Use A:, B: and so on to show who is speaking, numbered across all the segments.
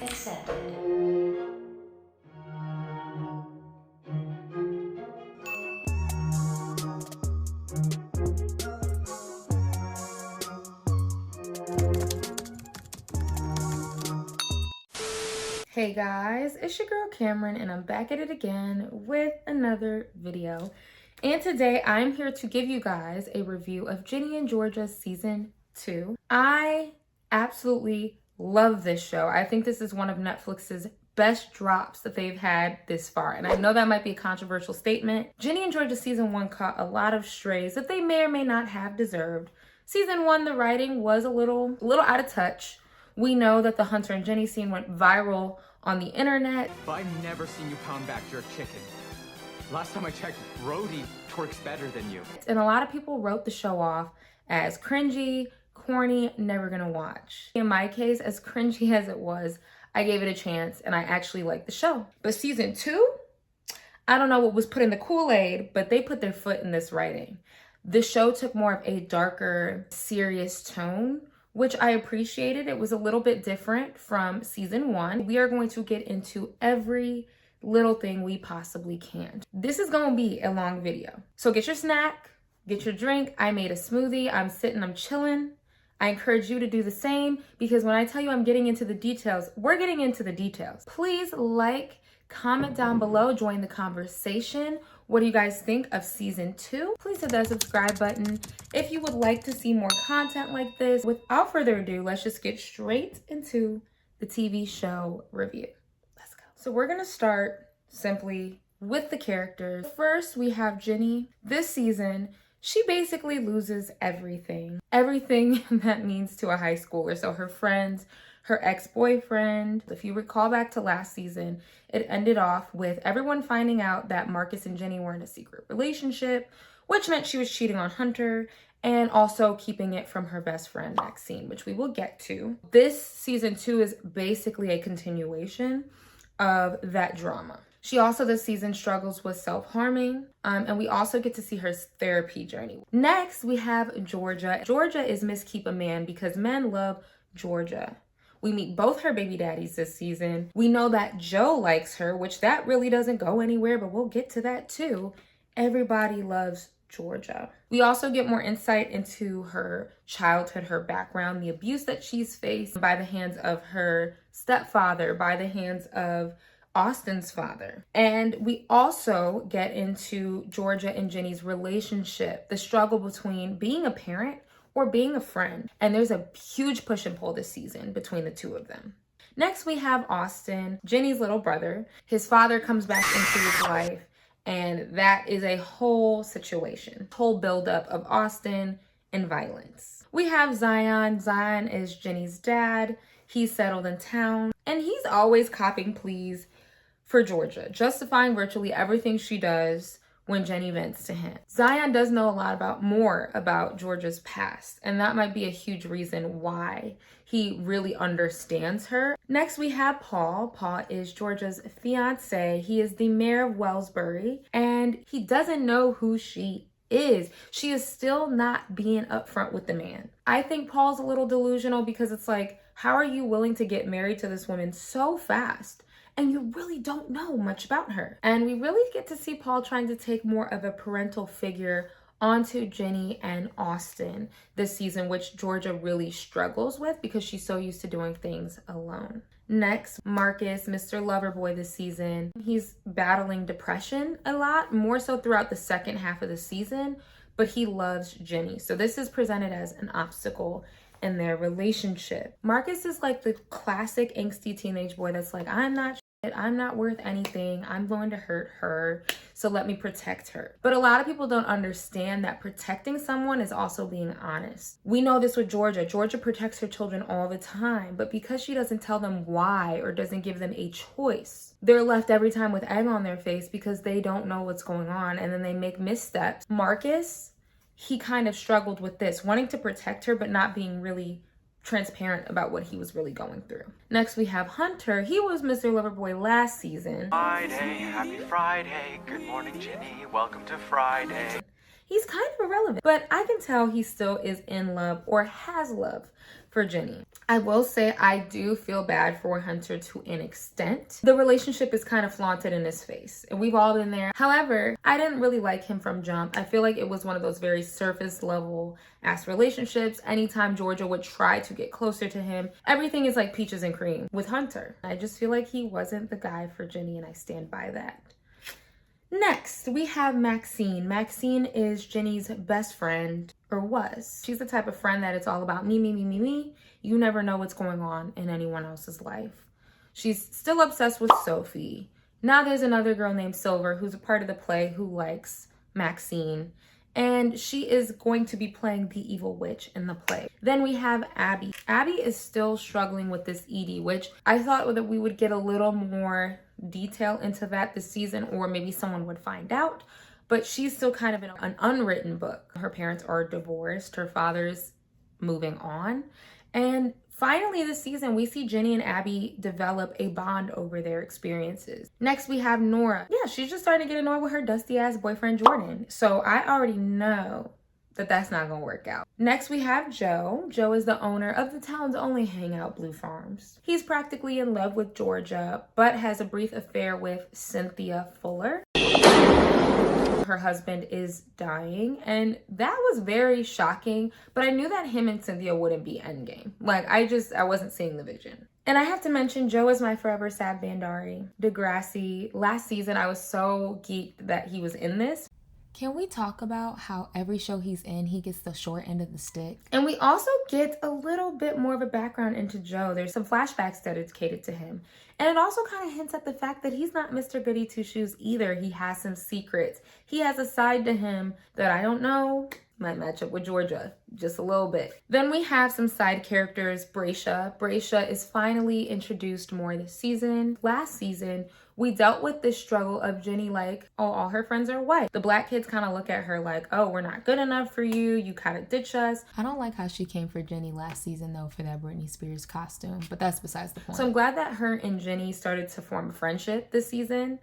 A: accepted.
B: Hey guys, it's your girl Cameron and I'm back at it again with another video. And today I'm here to give you guys a review of Ginny and Georgia season 2. I absolutely love this show. I think this is one of Netflix's best drops that they've had this far. And I know that might be a controversial statement. Ginny and Georgia season 1 caught a lot of strays that they may or may not have deserved. Season 1, the writing was a little out of touch. We know that the Hunter and Jenny scene went viral on the internet.
C: But I've never seen you pound back jerk chicken. Last time I checked, Brody twerks better than you.
B: And a lot of people wrote the show off as cringy, corny, never gonna watch. In my case, as cringy as it was, I gave it a chance and I actually liked the show. But season 2, I don't know what was put in the Kool-Aid, but they put their foot in this writing. The show took more of a darker, serious tone, which I appreciated. It was a little bit different from season 1. We are going to get into every little thing we possibly can. This is gonna be a long video. So get your snack, get your drink. I made a smoothie, I'm sitting, I'm chilling. I encourage you to do the same because when I tell you I'm getting into the details, we're getting into the details. Please like, comment down below, join the conversation. What do you guys think of season 2? Please hit that subscribe button if you would like to see more content like this. Without further ado, let's just get straight into the TV show review. Let's go. So we're gonna start simply with the characters. First, we have Ginny. This season, she basically loses everything. Everything that means to a high schooler. So her friends, her ex-boyfriend. If you recall back to last season, it ended off with everyone finding out that Marcus and Ginny were in a secret relationship, which meant she was cheating on Hunter and also keeping it from her best friend, Maxine, which we will get to. This season 2 is basically a continuation of that drama. She also this season struggles with self-harming, and we also get to see her therapy journey. Next, we have Georgia. Georgia is Miss Keep a Man because men love Georgia. We meet both her baby daddies this season. We know that Joe likes her, which that really doesn't go anywhere, but we'll get to that too. Everybody loves Georgia. We also get more insight into her childhood, her background, the abuse that she's faced by the hands of her stepfather, by the hands of Austin's father. And we also get into Georgia and Ginny's relationship, the struggle between being a parent or being a friend. And there's a huge push and pull this season between the two of them. Next, we have Austin, Ginny's little brother. His father comes back into his life, and that is a whole situation, whole buildup of Austin and violence. We have Zion. Zion is Ginny's dad. He's settled in town, and he's always copping pleas for Georgia, justifying virtually everything she does when Jenny vents to him. Zion does know a lot more about Georgia's past, and that might be a huge reason why he really understands her. Next, we have Paul. Paul is Georgia's fiance. He is the mayor of Wellsbury, and he doesn't know who she is. She is still not being upfront with the man. I think Paul's a little delusional because it's like, how are you willing to get married to this woman so fast? And you really don't know much about her. And we really get to see Paul trying to take more of a parental figure onto Ginny and Austin this season, which Georgia really struggles with because she's so used to doing things alone. Next, Marcus, Mr. Loverboy this season. He's battling depression a lot, more so throughout the second half of the season, but he loves Ginny. So this is presented as an obstacle in their relationship. Marcus is like the classic angsty teenage boy that's like, I'm not worth anything. I'm going to hurt her, so let me protect her. But a lot of people don't understand that protecting someone is also being honest. We know this with Georgia. Georgia protects her children all the time, but because she doesn't tell them why or doesn't give them a choice, they're left every time with egg on their face because they don't know what's going on, and then they make missteps. Marcus, he kind of struggled with this, wanting to protect her, but not being really transparent about what he was really going through. Next, we have Hunter. He was Mr. Loverboy last season.
C: Friday, happy Friday. Good morning, Ginny. Welcome to Friday.
B: he's kind of irrelevant. But I can tell he still is in love or has love for Ginny. I will say I do feel bad for Hunter to an extent. The relationship is kind of flaunted in his face, and we've all been there. However, I didn't really like him from jump. I feel like it was one of those very surface level ass relationships. Anytime Georgia would try to get closer to him, everything is like peaches and cream with Hunter. I just feel like he wasn't the guy for Ginny, and I stand by that. Next, we have Maxine. Maxine is Ginny's best friend, or was. She's the type of friend that it's all about me, me, me, me, me. You never know what's going on in anyone else's life. She's still obsessed with Sophie. Now there's another girl named Silver who's a part of the play who likes Maxine. And she is going to be playing the evil witch in the play. Then we have Abby. Abby is still struggling with this Edie, which I thought that we would get a little more detail into that this season, or maybe someone would find out. But she's still kind of in an unwritten book. Her parents are divorced. Her father's moving on. And finally this season, we see Ginny and Abby develop a bond over their experiences. Next, we have Nora. Yeah, she's just starting to get annoyed with her dusty ass boyfriend, Jordan. So I already know that that's not gonna work out. Next, we have Joe. Joe is the owner of the town's only hangout, Blue Farms. He's practically in love with Georgia, but has a brief affair with Cynthia Fuller. Her husband is dying, and that was very shocking, but I knew that him and Cynthia wouldn't be endgame. Like, I wasn't seeing the vision. And I have to mention, Joe is my forever sad Bandari. Degrassi, last season, I was so geeked that he was in this.
A: Can we talk about how every show he's in, he gets the short end of the stick?
B: And we also get a little bit more of a background into Joe. There's some flashbacks dedicated to him. And it also kind of hints at the fact that he's not Mr. Goody Two-Shoes either. He has some secrets. He has a side to him that I don't know might match up with Georgia just a little bit. Then we have some side characters. Bracia. Bracia is finally introduced more this season. Last season, we dealt with this struggle of Ginny like, oh, all her friends are white. The black kids kind of look at her like, oh, we're not good enough for you. You kind of ditch us.
A: I don't like how she came for Ginny last season, though, for that Britney Spears costume. But that's besides the point.
B: So I'm glad that her and Ginny started to form a friendship this season.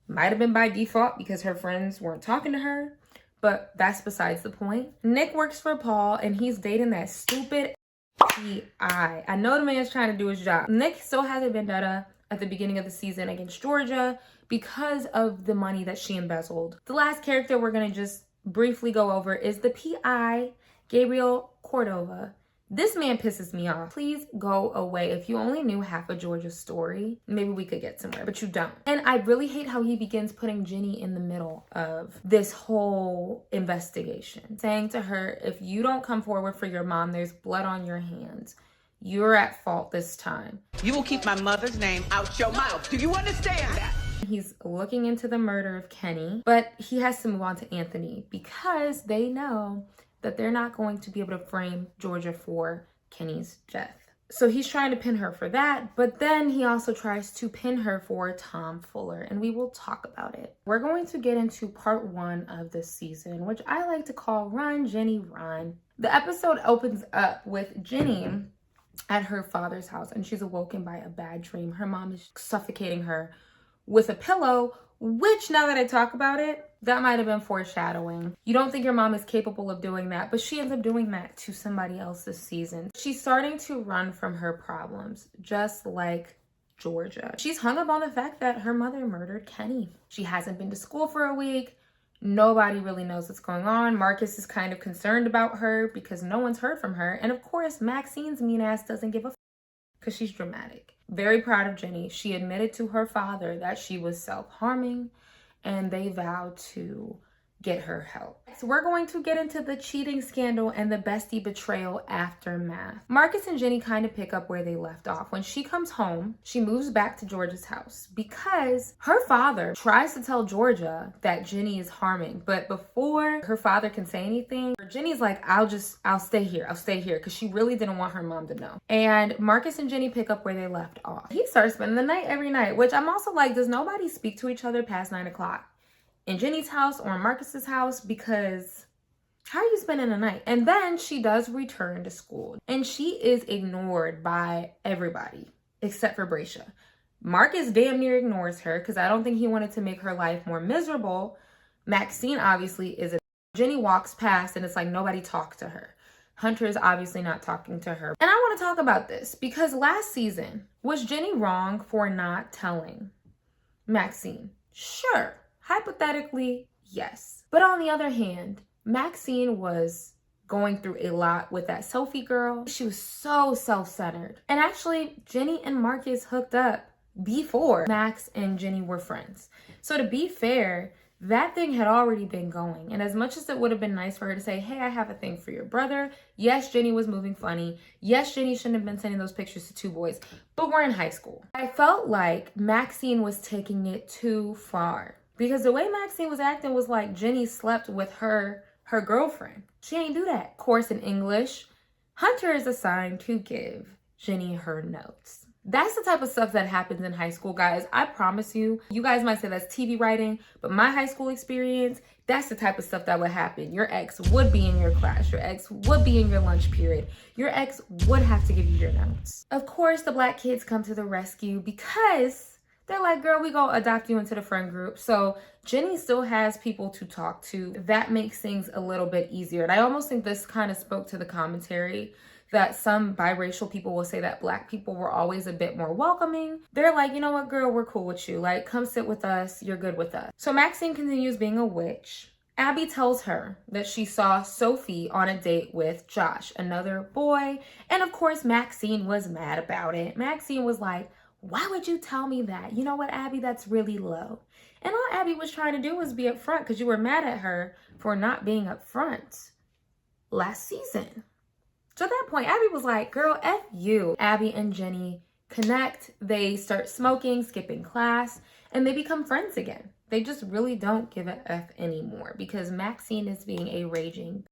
B: Might have been by default because her friends weren't talking to her. But that's besides the point. Nick works for Paul, and he's dating that stupid PI. I know the man's trying to do his job. Nick still has a vendetta at the beginning of the season against Georgia because of the money that she embezzled. The last character we're going to just briefly go over is the PI, Gabriel Cordova. This man pisses me off. Please go away. If you only knew half of Georgia's story, maybe we could get somewhere, but you don't. And I really hate how he begins putting Ginny in the middle of this whole investigation, saying to her, if you don't come forward for your mom, there's blood on your hands. You're at fault this time.
D: You will keep my mother's name out your mouth. Do you understand that?
B: He's looking into the murder of Kenny, but he has to move on to Anthony because they know that they're not going to be able to frame Georgia for Kenny's death. So he's trying to pin her for that, but then he also tries to pin her for Tom Fuller, and we will talk about it. We're going to get into part 1 of this season, which I like to call Run, Ginny, Run. The episode opens up with Ginny at her father's house, and she's awoken by a bad dream. Her mom is suffocating her with a pillow, which, now that I talk about it, that might have been foreshadowing. You don't think your mom is capable of doing that, but she ends up doing that to somebody else this season. She's starting to run from her problems, just like Georgia. She's hung up on the fact that her mother murdered Kenny. She hasn't been to school for a week. Nobody really knows what's going on. Marcus is kind of concerned about her because no one's heard from her. And of course, Maxine's mean ass doesn't give a because she's dramatic. Very proud of Ginny. She admitted to her father that she was self-harming, and they vowed to get her help. So we're going to get into the cheating scandal and the bestie betrayal aftermath. Marcus and Ginny kind of pick up where they left off. When she comes home, she moves back to Georgia's house because her father tries to tell Georgia that Ginny is harming. But before her father can say anything, Ginny's like, I'll stay here. I'll stay here, because she really didn't want her mom to know. And Marcus and Ginny pick up where they left off. He starts spending the night every night, which I'm also like, does nobody speak to each other past 9 o'clock? In Ginny's house or in Marcus's house, because how are you spending the night? And then she does return to school, and she is ignored by everybody except for Bracia. Marcus damn near ignores her because I don't think he wanted to make her life more miserable. Maxine obviously is a Ginny walks past and it's like nobody talked to her. Hunter is obviously not talking to her. And I want to talk about this because last season, was Ginny wrong for not telling Maxine? Sure. Hypothetically, yes. But on the other hand, Maxine was going through a lot with that Sophie girl. She was so self-centered. And actually, Ginny and Marcus hooked up before Max and Ginny were friends. So to be fair, that thing had already been going. And as much as it would have been nice for her to say, hey, I have a thing for your brother. Yes, Ginny was moving funny. Yes, Ginny shouldn't have been sending those pictures to two boys, but we're in high school. I felt like Maxine was taking it too far because the way Maxine was acting was like Ginny slept with her girlfriend. She ain't do that. Course in English, Hunter is assigned to give Ginny her notes. That's the type of stuff that happens in high school, guys. I promise you, you guys might say that's TV writing, but my high school experience, that's the type of stuff that would happen. Your ex would be in your class. Your ex would be in your lunch period. Your ex would have to give you your notes. Of course, the black kids come to the rescue because they're like, girl, we gonna adopt you into the friend group. So Ginny still has people to talk to. That makes things a little bit easier. And I almost think this kind of spoke to the commentary that some biracial people will say that black people were always a bit more welcoming. They're like, you know what, girl, we're cool with you. Like, come sit with us. You're good with us. So Maxine continues being a witch. Abby tells her that she saw Sophie on a date with Josh, another boy. And of course, Maxine was mad about it. Maxine was like, why would you tell me that? You know what, Abby, that's really low. And all Abby was trying to do was be upfront because you were mad at her for not being upfront last season. So at that point, Abby was like, girl, F you. Abby and Ginny connect. They start smoking, skipping class, and they become friends again. They just really don't give a F anymore because Maxine is being a raging.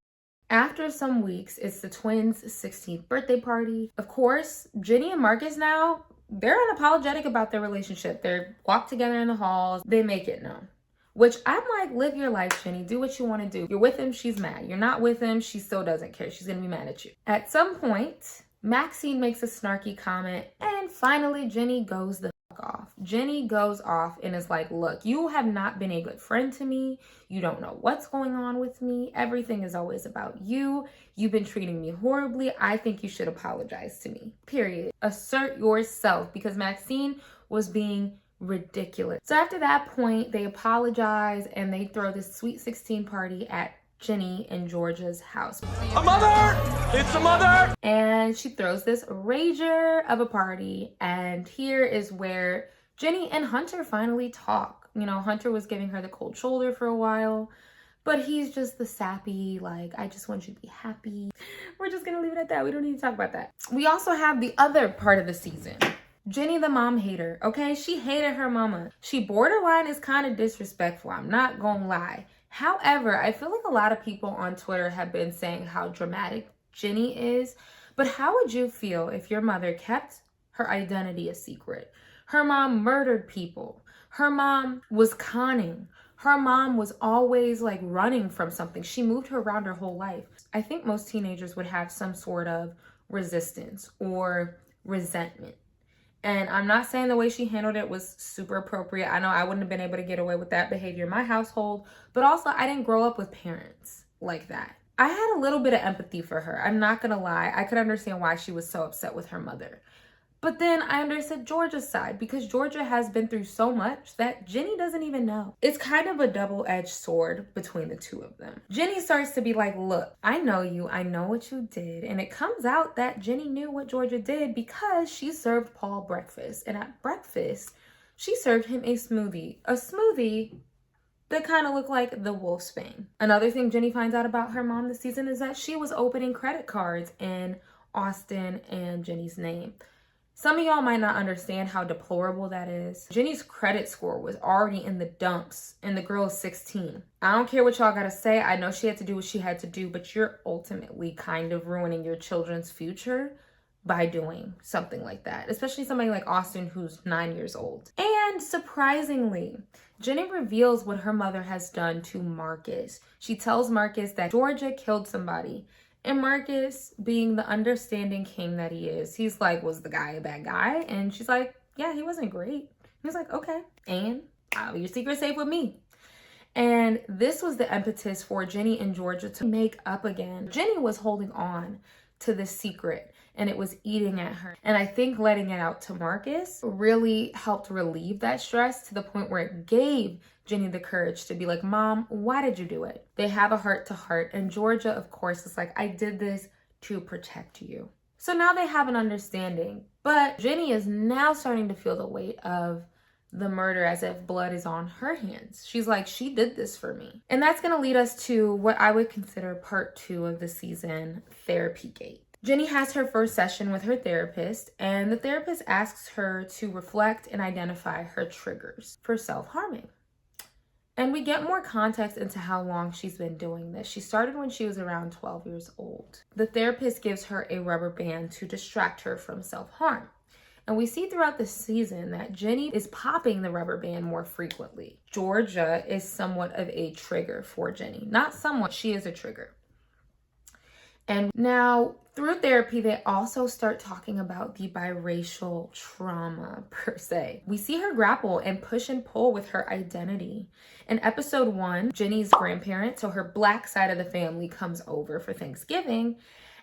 B: After some weeks, it's the twins' 16th birthday party. Of course, Ginny and Marcus now, they're unapologetic about their relationship. They walk together in the halls. They make it known. Which I'm like, live your life, Ginny. Do what you want to do. You're with him, she's mad. You're not with him, she still doesn't care. She's going to be mad at you. At some point, Maxine makes a snarky comment, and finally, Ginny goes the fuck off. Ginny goes off and is like, look, you have not been a good friend to me. You don't know what's going on with me. Everything is always about you. You've been treating me horribly. I think you should apologize to me. Period. Assert yourself, because Maxine was being ridiculous. So after that point, they apologize and they throw this sweet 16 party at Ginny and Georgia's house.
C: A mother! It's a mother!
B: And she throws this rager of a party, and here is where Ginny and Hunter finally talk. You know, Hunter was giving her the cold shoulder for a while, but he's just the sappy, like, I just want you to be happy. We're just gonna leave it at that. We don't need to talk about that. We also have the other part of the season. Ginny the mom hater, okay? She hated her mama. She borderline is kind of disrespectful, I'm not gonna lie. However, I feel like a lot of people on Twitter have been saying how dramatic Ginny is, but how would you feel if your mother kept her identity a secret? Her mom murdered people. Her mom was conning. Her mom was always like running from something. She moved her around her whole life. I think most teenagers would have some sort of resistance or resentment. And I'm not saying the way she handled it was super appropriate. I know I wouldn't have been able to get away with that behavior in my household, but also I didn't grow up with parents like that. I had a little bit of empathy for her. I'm not gonna lie. I could understand why she was so upset with her mother. But then I understood Georgia's side because Georgia has been through so much that Ginny doesn't even know. It's kind of a double-edged sword between the two of them. Ginny starts to be like, look, I know you, I know what you did. And it comes out that Ginny knew what Georgia did because she served Paul breakfast. And at breakfast, she served him a smoothie that kind of looked like the Wolfsbane. Another thing Ginny finds out about her mom this season is that she was opening credit cards in Austin and Ginny's name. Some of y'all might not understand how deplorable that is. Ginny's credit score was already in the dumps, and the girl is 16. I don't care what y'all gotta say. I know she had to do what she had to do, but you're ultimately kind of ruining your children's future by doing something like that, especially somebody like Austin who's 9 years old. And surprisingly, Ginny reveals what her mother has done to Marcus. She tells Marcus that Georgia killed somebody. And Marcus, being the understanding king that he is, he's like, was the guy a bad guy? And she's like, yeah, he wasn't great. He's like, okay. And your secret's safe with me. And this was the impetus for Ginny and Georgia to make up again. Ginny was holding on to this secret and it was eating at her. And I think letting it out to Marcus really helped relieve that stress to the point where it gave Ginny the courage to be like, Mom, why did you do it? They have a heart to heart. And Georgia, of course, is like, I did this to protect you. So now they have an understanding. But Ginny is now starting to feel the weight of the murder as if blood is on her hands. She's like, she did this for me. And that's going to lead us to what I would consider part 2 of the season, Therapy Gate. Ginny has her first session with her therapist, and the therapist asks her to reflect and identify her triggers for self-harming. And we get more context into how long she's been doing this. She started when she was around 12 years old. The therapist gives her a rubber band to distract her from self-harm. And we see throughout the season that Ginny is popping the rubber band more frequently. Georgia is somewhat of a trigger for Ginny. Not somewhat, she is a trigger. And now through therapy, they also start talking about the biracial trauma per se. We see her grapple and push and pull with her identity. In episode 1, Ginny's grandparent, so her black side of the family, comes over for Thanksgiving.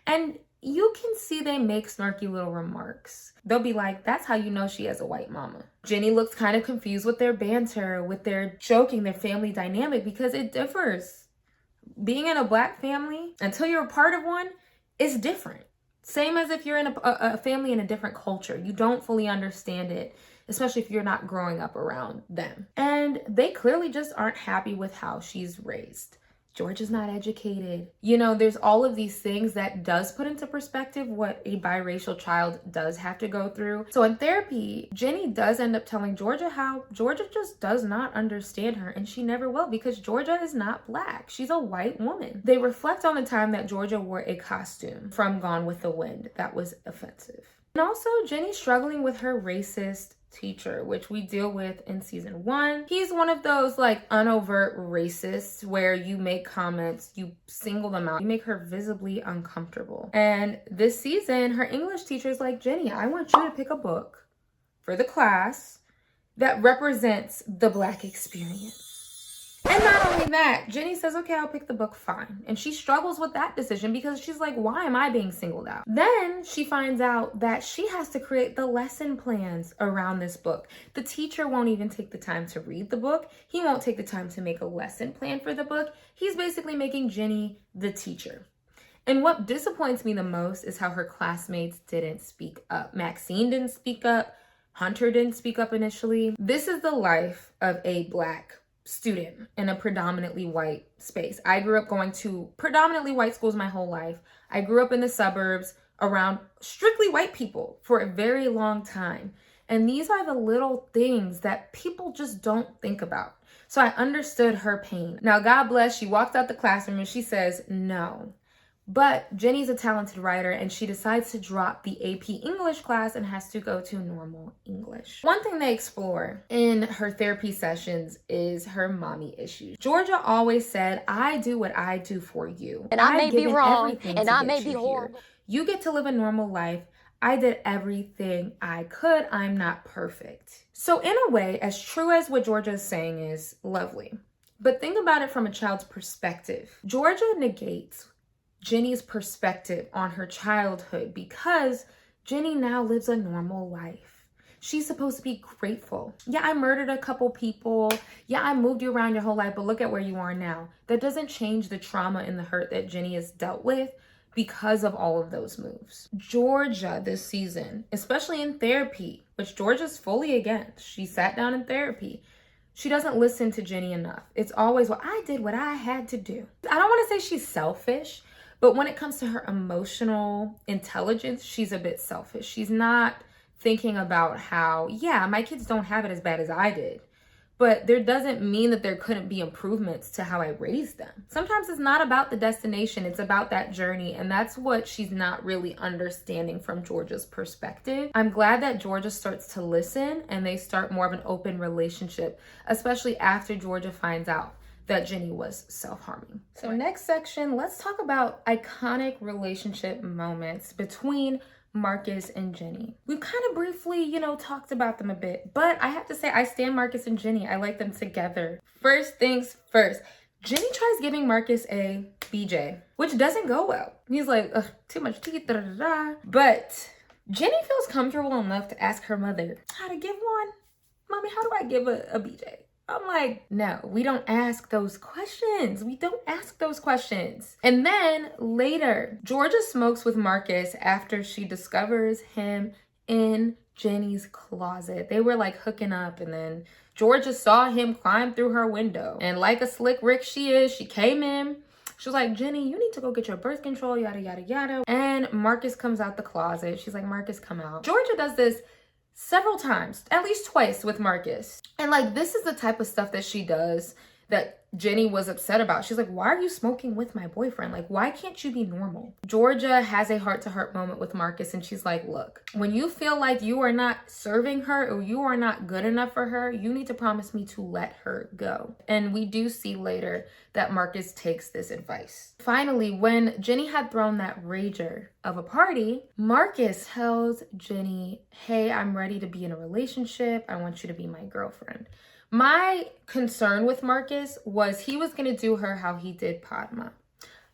B: And you can see they make snarky little remarks. They'll be like, that's how you know she has a white mama. Ginny looks kind of confused with their banter, with their joking, their family dynamic, because it differs. Being in a black family, until you're a part of one, is different. Same as if you're in a family in a different culture. You don't fully understand it, especially if you're not growing up around them. And they clearly just aren't happy with how she's raised. Georgia's not educated. You know, there's all of these things that does put into perspective what a biracial child does have to go through. So in therapy, Ginny does end up telling Georgia how Georgia just does not understand her, and she never will, because Georgia is not black. She's a white woman. They reflect on the time that Georgia wore a costume from Gone with the Wind that was offensive. And also Ginny struggling with her racist teacher, which we deal with in season 1. He's one of those like unovert racists where you make comments, you single them out, you make her visibly uncomfortable. And this season, her English teacher is like, Ginny, I want you to pick a book for the class that represents the black experience. And not only that, Ginny says, okay, I'll pick the book, fine. And she struggles with that decision because she's like, why am I being singled out? Then she finds out that she has to create the lesson plans around this book. The teacher won't even take the time to read the book. He won't take the time to make a lesson plan for the book. He's basically making Ginny the teacher. And what disappoints me the most is how her classmates didn't speak up. Maxine didn't speak up. Hunter didn't speak up initially. This is the life of a black student in a predominantly white space. I grew up going to predominantly white schools my whole life. I grew up in the suburbs around strictly white people for a very long time. And these are the little things that people just don't think about. So I understood her pain. Now, God bless, she walked out the classroom and she says, no. But Ginny's a talented writer and she decides to drop the AP English class and has to go to normal English. One thing they explore in her therapy sessions is her mommy issues. Georgia always said, I do what I do for you.
E: And I may be wrong, and I may be horrible.
B: You get to live a normal life. I did everything I could. I'm not perfect. So in a way, as true as what Georgia is saying is lovely, but think about it from a child's perspective. Georgia negates Ginny's perspective on her childhood because Ginny now lives a normal life. She's supposed to be grateful. Yeah, I murdered a couple people. Yeah, I moved you around your whole life, but look at where you are now. That doesn't change the trauma and the hurt that Ginny has dealt with because of all of those moves. Georgia this season, especially in therapy, which Georgia's fully against. She sat down in therapy. She doesn't listen to Ginny enough. It's always, well, I did what I had to do. I don't want to say she's selfish, but when it comes to her emotional intelligence, she's a bit selfish. She's not thinking about how, yeah, my kids don't have it as bad as I did, but there doesn't mean that there couldn't be improvements to how I raised them. Sometimes it's not about the destination, it's about that journey, and that's what she's not really understanding from Georgia's perspective. I'm glad that Georgia starts to listen and they start more of an open relationship, especially after Georgia finds out that Ginny was self-harming. So next section, let's talk about iconic relationship moments between Marcus and Ginny. We've kind of briefly, you know, talked about them a bit, but I have to say I stand Marcus and Ginny. I like them together. First things first, Ginny tries giving Marcus a BJ, which doesn't go well. He's like, ugh, too much teeth, da da da. But Ginny feels comfortable enough to ask her mother how to give one. Mommy, how do I give a BJ? I'm like, no, we don't ask those questions. We don't ask those questions. And then later, Georgia smokes with Marcus after she discovers him in Ginny's closet. They were like hooking up, and then Georgia saw him climb through her window. And like a slick Rick she is, she came in. She was like, Ginny, you need to go get your birth control, yada, yada, yada. And Marcus comes out the closet. She's like, Marcus, come out. Georgia does this several times, at least twice with Marcus. And like, this is the type of stuff that she does that Ginny was upset about. She's like, why are you smoking with my boyfriend? Like, why can't you be normal? Georgia has a heart-to-heart moment with Marcus, and she's like, look, when you feel like you are not serving her or you are not good enough for her, you need to promise me to let her go. And we do see later that Marcus takes this advice. Finally, when Ginny had thrown that rager of a party, Marcus tells Ginny, hey, I'm ready to be in a relationship. I want you to be my girlfriend. My concern with Marcus was he was going to do her how he did Padma.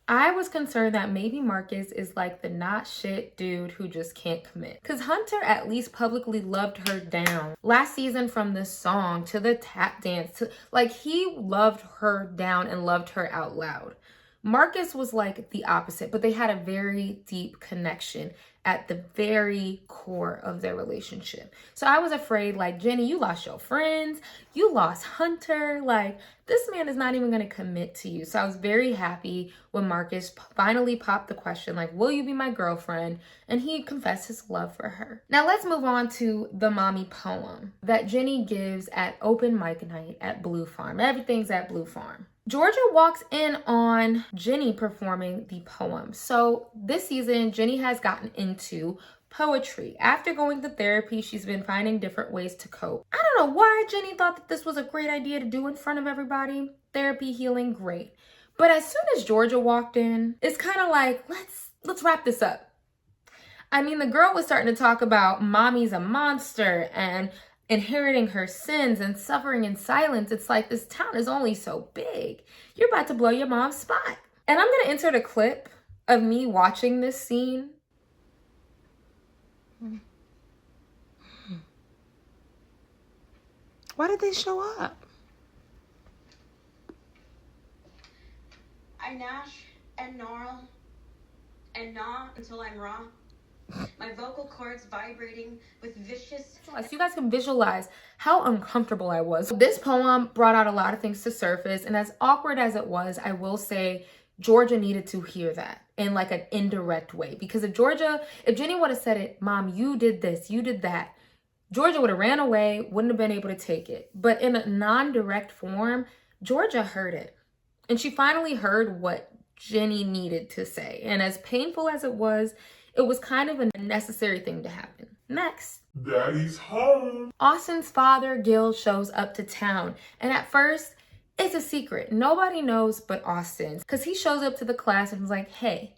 B: I was concerned that maybe Marcus is like the not shit dude who just can't commit. Because Hunter at least publicly loved her down. Last season, from the song to the tap dance, to, like, he loved her down and loved her out loud. Marcus was like the opposite, but they had a very deep connection at the very core of their relationship. So I was afraid, like, Ginny, you lost your friends, you lost Hunter, like, this man is not even going to commit to you. So I was very happy when Marcus finally popped the question, like, will you be my girlfriend? And he confessed his love for her. Now let's move on to the mommy poem that Ginny gives at open mic night at Blue Farm. Everything's at Blue Farm. Georgia walks in on Ginny performing the poem. So this season, Ginny has gotten into poetry. After going to therapy, she's been finding different ways to cope. I don't know why Ginny thought that this was a great idea to do in front of everybody. Therapy, healing, great. But as soon as Georgia walked in, it's kind of like, let's wrap this up. I mean, the girl was starting to talk about mommy's a monster and inheriting her sins and suffering in silence. It's like, this town is only so big. You're about to blow your mom's spot. And I'm going to insert a clip of me watching this scene.
F: Why did they show up?
G: I gnash and gnarl and gnaw until I'm raw. My vocal cords vibrating with vicious...
B: So you guys can visualize how uncomfortable I was. This poem brought out a lot of things to surface, and as awkward as it was, I will say Georgia needed to hear that in like an indirect way. Because if Ginny would have said it, Mom, you did this, you did that, Georgia would have ran away, wouldn't have been able to take it. But in a non-direct form, Georgia heard it. And she finally heard what Ginny needed to say. And as painful as it was kind of a necessary thing to happen. Next.
H: Daddy's home.
B: Austin's father, Gil, shows up to town. And at first, it's a secret. Nobody knows but Austin. Because he shows up to the class and was like, hey,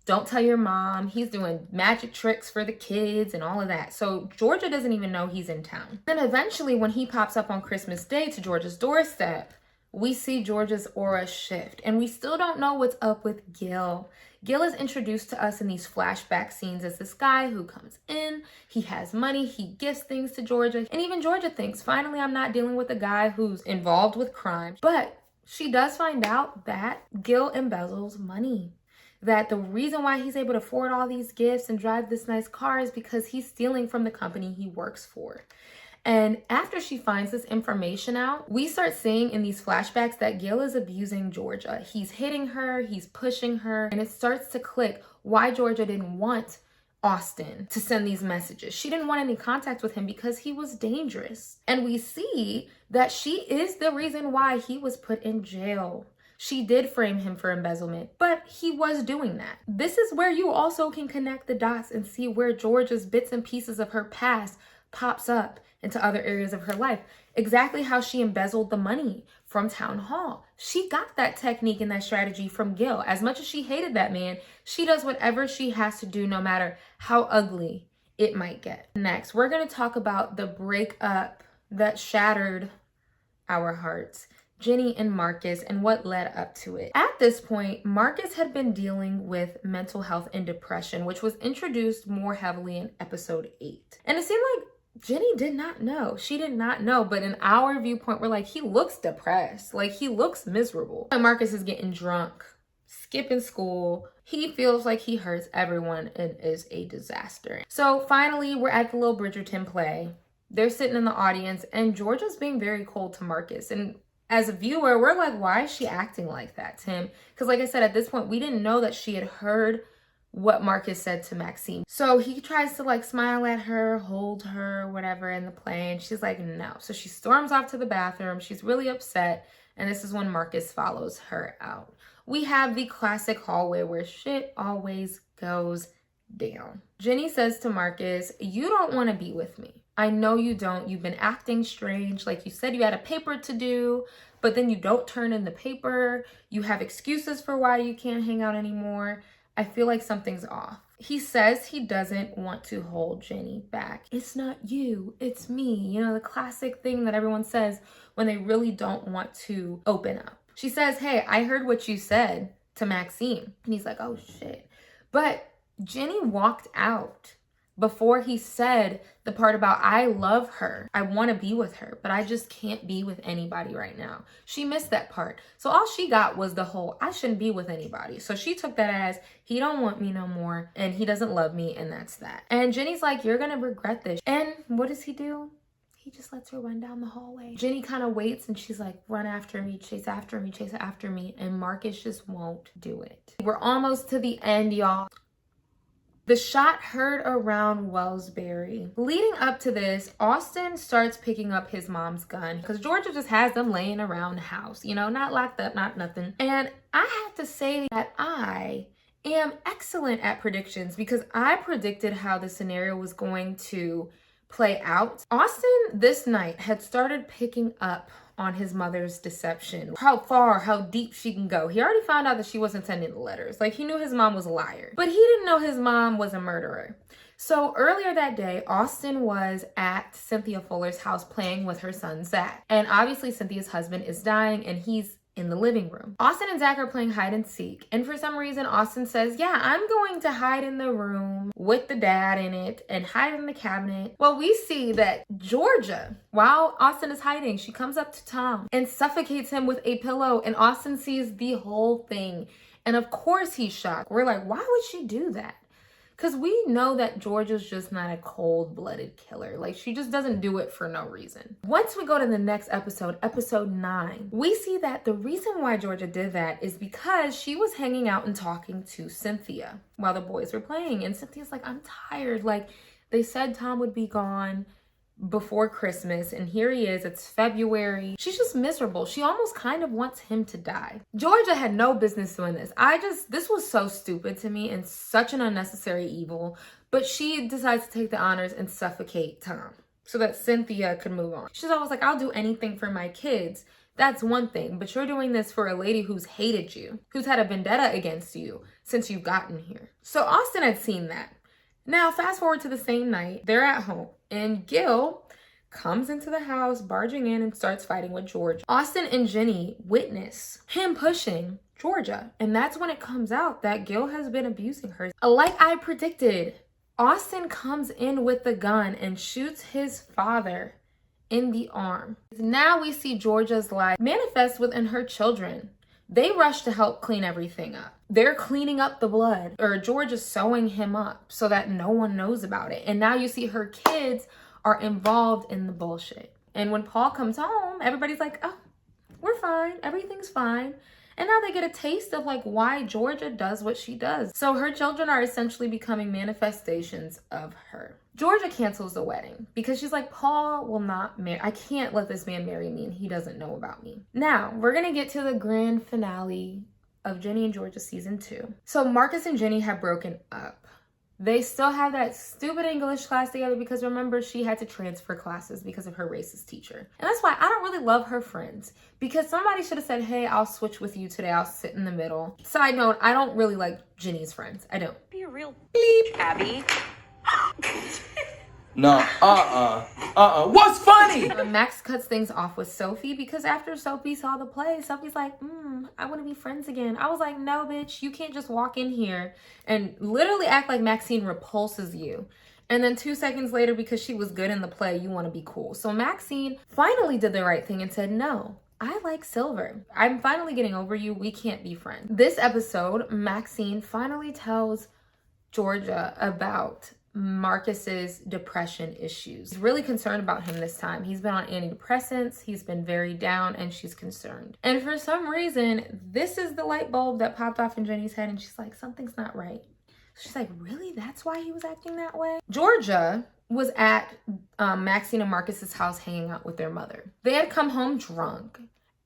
B: don't tell your mom. He's doing magic tricks for the kids and all of that. So Georgia doesn't even know he's in town. Then eventually, when he pops up on Christmas Day to Georgia's doorstep, we see Georgia's aura shift. And we still don't know what's up with Gil. Gil is introduced to us in these flashback scenes as this guy who comes in, he has money, he gifts things to Georgia, and even Georgia thinks, finally, I'm not dealing with a guy who's involved with crime. But she does find out that Gil embezzles money. That the reason why he's able to afford all these gifts and drive this nice car is because he's stealing from the company he works for. And after she finds this information out, we start seeing in these flashbacks that Gil is abusing Georgia. He's hitting her, he's pushing her, and it starts to click why Georgia didn't want Austin to send these messages. She didn't want any contact with him because he was dangerous. And we see that she is the reason why he was put in jail. She did frame him for embezzlement, but he was doing that. This is where you also can connect the dots and see where Georgia's bits and pieces of her past pops up into other areas of her life. Exactly how she embezzled the money from Town Hall. She got that technique and that strategy from Gil. As much as she hated that man, she does whatever she has to do, no matter how ugly it might get. Next, we're going to talk about the breakup that shattered our hearts, Ginny and Marcus, and what led up to it. At this point, Marcus had been dealing with mental health and depression, which was introduced more heavily in episode 8. And it seemed like Ginny did not know. She did not know, but in our viewpoint, we're like, he looks depressed. Like, he looks miserable. And Marcus is getting drunk, skipping school. He feels like he hurts everyone and is a disaster. So finally, we're at the little Bridgerton play. They're sitting in the audience, and Georgia's being very cold to Marcus. And as a viewer, we're like, why is she acting like that to him? Because like I said, at this point, we didn't know that she had heard what Marcus said to Maxine. So he tries to like smile at her, hold her, whatever in the play, and she's like, no. So she storms off to the bathroom. She's really upset, and this is when Marcus follows her out. We have the classic hallway where shit always goes down. Ginny says to Marcus, you don't want to be with me. I know you don't. You've been acting strange. Like you said, you had a paper to do, but then you don't turn in the paper. You have excuses for why you can't hang out anymore. I feel like something's off. He says he doesn't want to hold Ginny back. It's not you, it's me. You know, the classic thing that everyone says when they really don't want to open up. She says, hey, I heard what you said to Maxine. And he's like, oh shit. But Ginny walked out before he said the part about, I love her, I want to be with her, but I just can't be with anybody right now. She missed that part. So all she got was the whole, I shouldn't be with anybody. So she took that as, he don't want me no more, and he doesn't love me, and that's that. And Ginny's like, you're gonna regret this. And what does he do? He just lets her run down the hallway. Ginny kind of waits, and she's like, run after me, chase after me, chase after me, and Marcus just won't do it. We're almost to the end, y'all. The shot heard around Wellsbury. Leading up to this, Austin starts picking up his mom's gun because Georgia just has them laying around the house, you know, not locked up, not nothing. And I have to say that I am excellent at predictions because I predicted how the scenario was going to play out. Austin this night had started picking up on his mother's deception, how far, how deep she can go. He already found out that she wasn't sending the letters. Like, he knew his mom was a liar, but he didn't know his mom was a murderer. So earlier that day, Austin was at Cynthia Fuller's house playing with her son, Zach. And obviously Cynthia's husband is dying and he's in the living room. Austin and Zach are playing hide and seek. And for some reason, Austin says, yeah, I'm going to hide in the room with the dad in it and hide in the cabinet. Well, we see that Georgia, while Austin is hiding, she comes up to Tom and suffocates him with a pillow. And Austin sees the whole thing. And of course he's shocked. We're like, why would she do that? Because we know that Georgia's just not a cold-blooded killer. Like, she just doesn't do it for no reason. Once we go to the next episode, episode 9, we see that the reason why Georgia did that is because she was hanging out and talking to Cynthia while the boys were playing. And Cynthia's like, I'm tired. Like, they said Tom would be gone before Christmas, and here he is. It's February. She's just miserable. She almost kind of wants him to die. Georgia had no business doing this. This was so stupid to me and such an unnecessary evil, but she decides to take the honors and suffocate Tom so that Cynthia could move on. She's always like, I'll do anything for my kids. That's one thing, but you're doing this for a lady who's hated you, who's had a vendetta against you since you've gotten here. So Austin had seen that. Now, fast forward to the same night, they're at home, and Gil comes into the house, barging in, and starts fighting with Georgia. Austin and Ginny witness him pushing Georgia, and that's when it comes out that Gil has been abusing her. Like I predicted, Austin comes in with the gun and shoots his father in the arm. Now we see Georgia's life manifest within her children. They rush to help clean everything up. They're cleaning up the blood, or Georgia's sewing him up so that no one knows about it. And now you see her kids are involved in the bullshit. And when Paul comes home, everybody's like, oh, we're fine. Everything's fine. And now they get a taste of like why Georgia does what she does. So her children are essentially becoming manifestations of her. Georgia cancels the wedding because she's like, Paul will not marry. I can't let this man marry me and he doesn't know about me. Now, we're going to get to the grand finale of Ginny and Georgia season 2. So Marcus and Ginny have broken up. They still have that stupid English class together because remember, she had to transfer classes because of her racist teacher. And that's why I don't really love her friends, because somebody should have said, hey, I'll switch with you today. I'll sit in the middle. Side note, I don't really like Ginny's friends. I don't.
D: Be a real beep, Abby.
H: No, what's funny?
B: Max cuts things off with Sophie because after Sophie saw the play, Sophie's like, I want to be friends again. I was like, no, bitch, you can't just walk in here and literally act like Maxine repulses you. And then 2 seconds later, because she was good in the play, you want to be cool. So Maxine finally did the right thing and said, no, I like Silver. I'm finally getting over you. We can't be friends. This episode, Maxine finally tells Georgia about Marcus's depression issues. She's really concerned about him this time. He's been on antidepressants, he's been very down, and she's concerned. And for some reason, this is the light bulb that popped off in Jenny's head, and she's like, something's not right. She's like, really? That's why he was acting that way? Georgia was at Maxine and Marcus's house hanging out with their mother. They had come home drunk.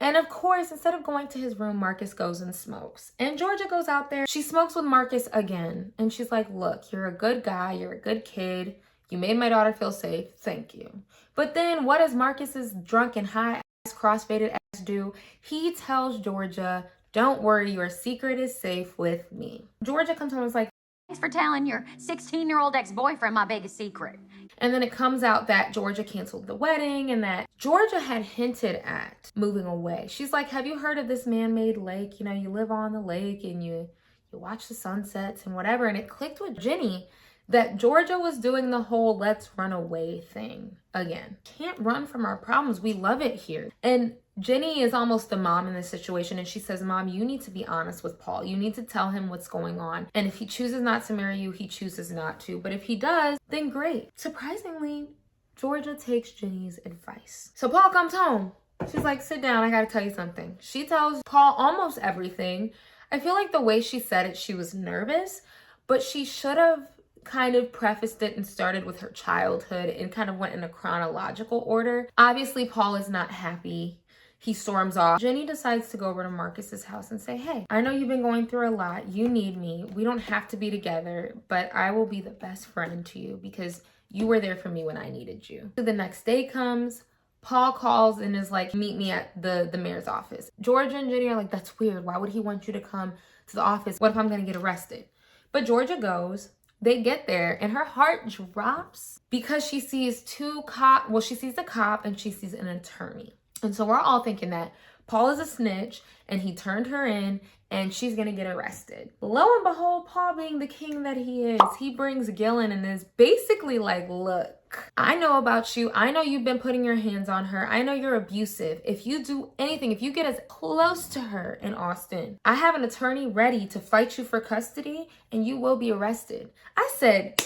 B: And of course, instead of going to his room, Marcus goes and smokes. And Georgia goes out there. She smokes with Marcus again. And she's like, look, you're a good guy. You're a good kid. You made my daughter feel safe. Thank you. But then what does Marcus's drunk and high ass, cross-faded ass do? He tells Georgia, don't worry, your secret is safe with me. Georgia comes home and is like,
E: Thanks for telling your 16-year-old ex-boyfriend my biggest secret.
B: and then it comes out that Georgia canceled the wedding and that Georgia had hinted at moving away. She's like, have you heard of this man-made lake? You know, you live on the lake and you watch the sunsets and whatever. And it clicked with Ginny that Georgia was doing the whole let's run away thing again. Can't run from our problems. We love it here. And Ginny is almost the mom in this situation, and she says, Mom, you need to be honest with Paul. You need to tell him what's going on. And if he chooses not to marry you, he chooses not to. But if he does, then great. Surprisingly, Georgia takes Ginny's advice. So Paul comes home. She's like, sit down, I gotta tell you something. She tells Paul almost everything. I feel like the way she said it, she was nervous, but she should have kind of prefaced it and started with her childhood and kind of went in a chronological order. Obviously, Paul is not happy. He storms off. Ginny decides to go over to Marcus's house and say, hey, I know you've been going through a lot. You need me. We don't have to be together, but I will be the best friend to you because you were there for me when I needed you. So the next day comes. Paul calls and is like, meet me at the mayor's office. Georgia and Ginny are like, that's weird. Why would he want you to come to the office? What if I'm going to get arrested? But Georgia goes. They get there and her heart drops because she sees she sees the cop and she sees an attorney. And so we're all thinking that Paul is a snitch and he turned her in and she's going to get arrested. Lo and behold, Paul being the king that he is, he brings Gillen and is basically like, look, I know about you. I know you've been putting your hands on her. I know you're abusive. If you do anything, if you get as close to her in Austin, I have an attorney ready to fight you for custody and you will be arrested. I said,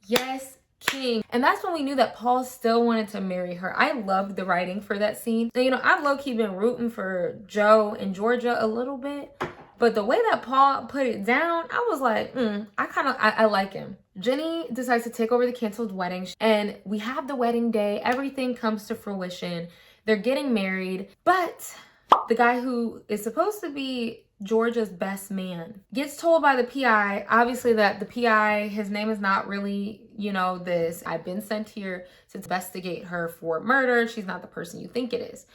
B: yes, king. And that's when we knew that Paul still wanted to marry her. I loved the writing for that scene. And, you know, I've low-key been rooting for Joe and Georgia a little bit. But the way that Paul put it down, I was like, I like him. Ginny decides to take over the canceled wedding. And we have the wedding day. Everything comes to fruition. They're getting married. But the guy who is supposed to be Georgia's best man gets told by the PI, obviously, that the PI, his name is not really, this. I've been sent here to investigate her for murder. She's not the person you think it is.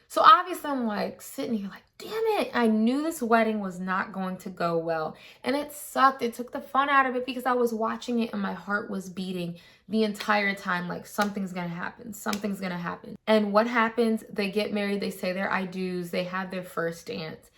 B: So obviously I'm like sitting here like, damn it. I knew this wedding was not going to go well. And it sucked. It took the fun out of it because I was watching it and my heart was beating the entire time. Like, something's going to happen. Something's going to happen. And what happens? They get married. They say their I do's. They have their first dance.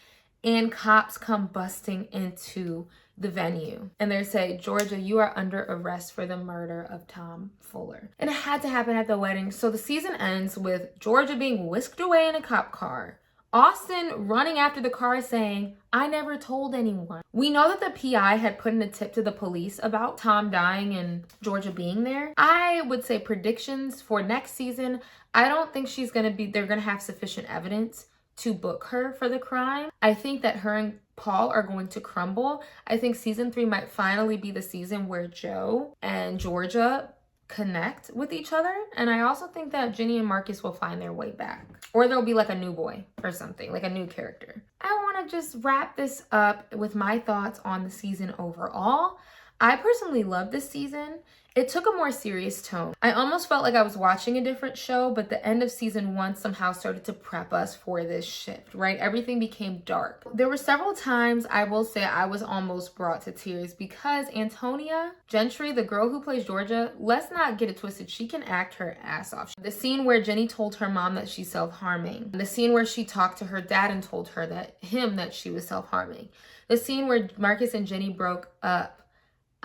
B: And cops come busting into the venue. And they say, Georgia, you are under arrest for the murder of Tom Fuller. And it had to happen at the wedding. So the season ends with Georgia being whisked away in a cop car. Austin running after the car saying, I never told anyone. We know that the PI had put in a tip to the police about Tom dying and Georgia being there. I would say predictions for next season. I don't think they're going to have sufficient evidence to book her for the crime. I think that her and Paul are going to crumble. I think season 3 might finally be the season where Joe and Georgia connect with each other. And I also think that Ginny and Marcus will find their way back. Or there'll be like a new boy or something, like a new character. I want to just wrap this up with my thoughts on the season overall. I personally love this season. It took a more serious tone. I almost felt like I was watching a different show, but the end of season 1 somehow started to prep us for this shift, right? Everything became dark. There were several times I will say I was almost brought to tears because Antonia Gentry, the girl who plays Georgia, let's not get it twisted. She can act her ass off. The scene where Jenny told her mom that she's self-harming. The scene where she talked to her dad and told her that she was self-harming. The scene where Marcus and Jenny broke up.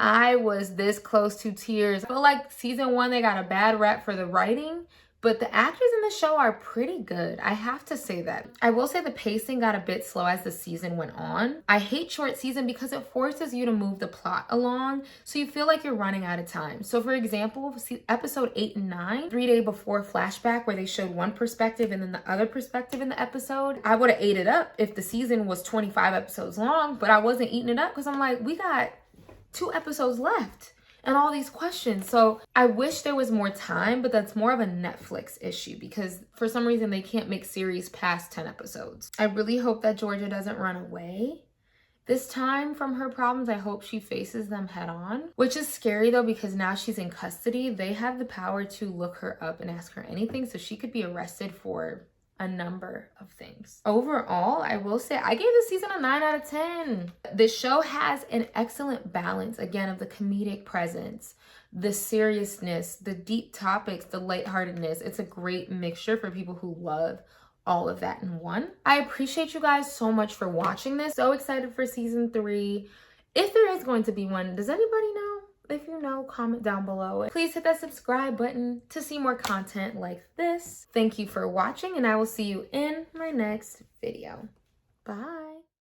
B: I was this close to tears. I feel like season 1, they got a bad rap for the writing, but the actors in the show are pretty good. I have to say that. I will say the pacing got a bit slow as the season went on. I hate short season because it forces you to move the plot along, so you feel like you're running out of time. So for example, episode 8 and 9, 3 days before flashback where they showed one perspective and then the other perspective in the episode, I would have ate it up if the season was 25 episodes long, but I wasn't eating it up because I'm like, we got 2 episodes left and all these questions. So I wish there was more time, but that's more of a Netflix issue because for some reason they can't make series past 10 episodes. I really hope that Georgia doesn't run away this time from her problems. I hope she faces them head on, which is scary though because now she's in custody. They have the power to look her up and ask her anything, so she could be arrested for a number of things. Overall, I will say I gave this season a 9 out of 10. This show has an excellent balance, again, of the comedic presence, the seriousness, the deep topics, the lightheartedness. It's a great mixture for people who love all of that in one. I appreciate you guys so much for watching this. So excited for season 3. If there is going to be one, does anybody know? If you know, comment down below. Please hit that subscribe button to see more content like this. Thank you for watching, and I will see you in my next video. Bye.